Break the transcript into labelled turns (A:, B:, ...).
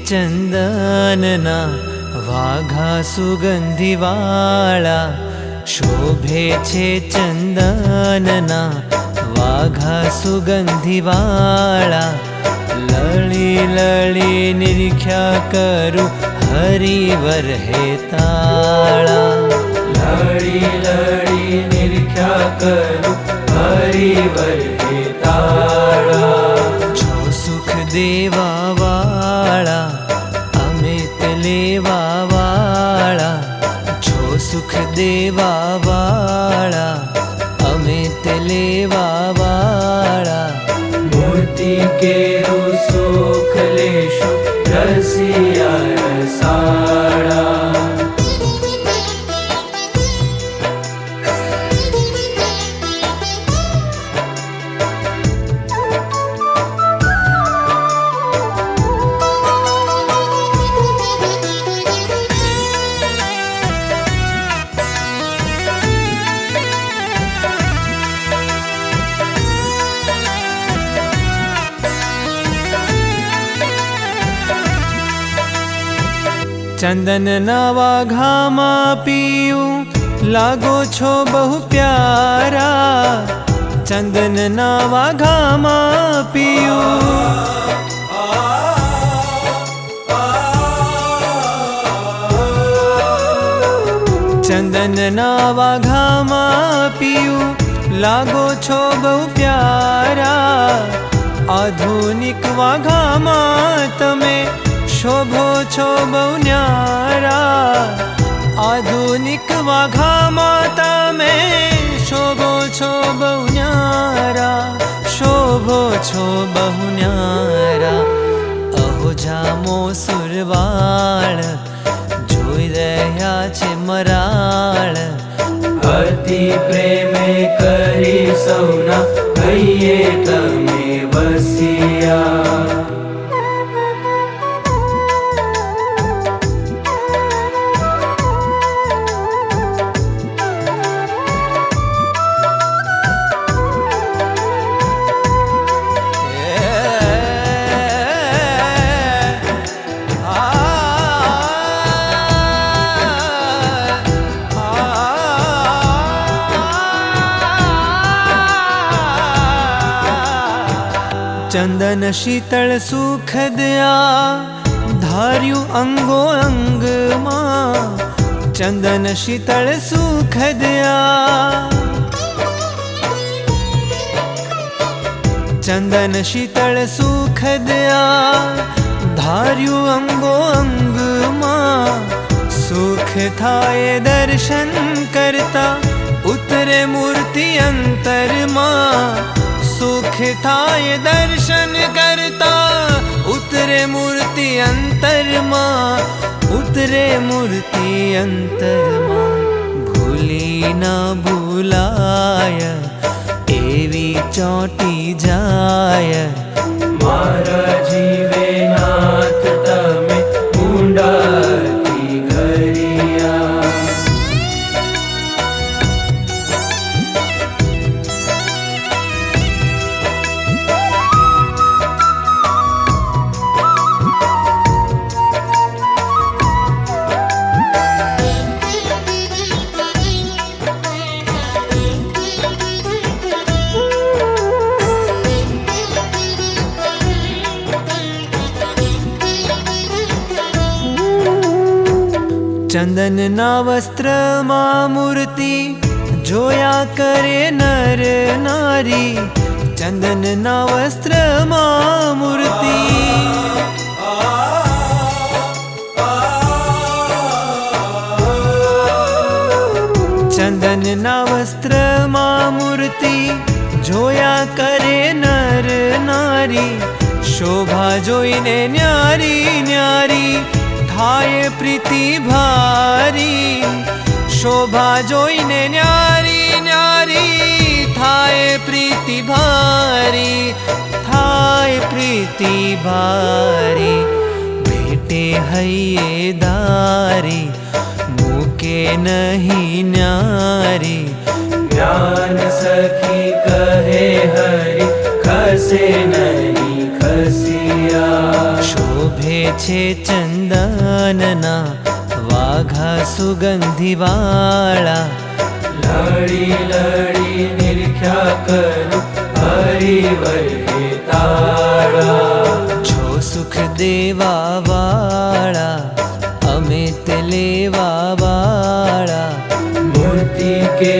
A: चंदनना वाघा सुगंधीवाळा शोभे छे चंदनना वाघा सुगंधीवाळा लळी लळी निरीख्या करू हरिवर हेताळा
B: लळी लळी निरीख्या करू हरिवर हेताळा
A: छो सुख देवा वाळा अमित लेवा वाळा छो सुख देवा वाळा अमित लेवा वाळा
B: मूर्ति केरु सुख लेशु रसिया रसाळा
A: चंदन नवा घामा पीयू लागो छो बहु प्यारा चंदन नवा घामा पीयू चंदन नवा घामा पीयू लागो छो बहु प्यारा आधुनिक वाघामा तमे शोभो छो बहु न्यारा आधुनिक वाघामा तमे शोभो छो बहु न्यारा शोभो छो बहु न्यारा अहो जामो सुरवाळ जोई रह्या छे मराळ
B: अति प्रेमे करी सौना कहिए तमे वसिया
A: चंदन शीतल सुख दया धार्यु अंगो अंग मां चंदन शीतल सुख दया चंदन शीतल सुख दया धार्यु अंगो अंग मां सुख थाय दर्शन करता उतरे मूर्ति अंतर मां सुख थाय दर्शन करता उतरे मूर्ति अंतर मां उतरे मूर्ति अंतर मां भूली न भूलाय एवी चोटी जाय
B: मारा जीवे नाथ तमे ऊंडाती गरिया
A: चंदन ना वस्त्र मा मूर्ति जोया करे नर नारी चंदन ना वस्त्र मा मूर्ति चंदन ना वस्त्र मा मूर्ति जोया करे नर नारी शोभा जोईने न्यारी न्यारी थाय प्रीति भारी शोभा जोईने न्यारी न्यारी थाय प्रीति भारी थाय प्रीति भारी भेटे हइये दारी मूके नहीं न्यारी
B: ज्ञान सखी कहे हरि खसे नहीं खसिया
A: शोभे છે ચંદનના વાઘા સુગંધીવાળા.
B: લડી લડી નિરખ્યા કરું હરિવર તાળા.
A: છો સુખ દેવા વાળા અમે તે લેવા વાળા.
B: મૂર્તિ કે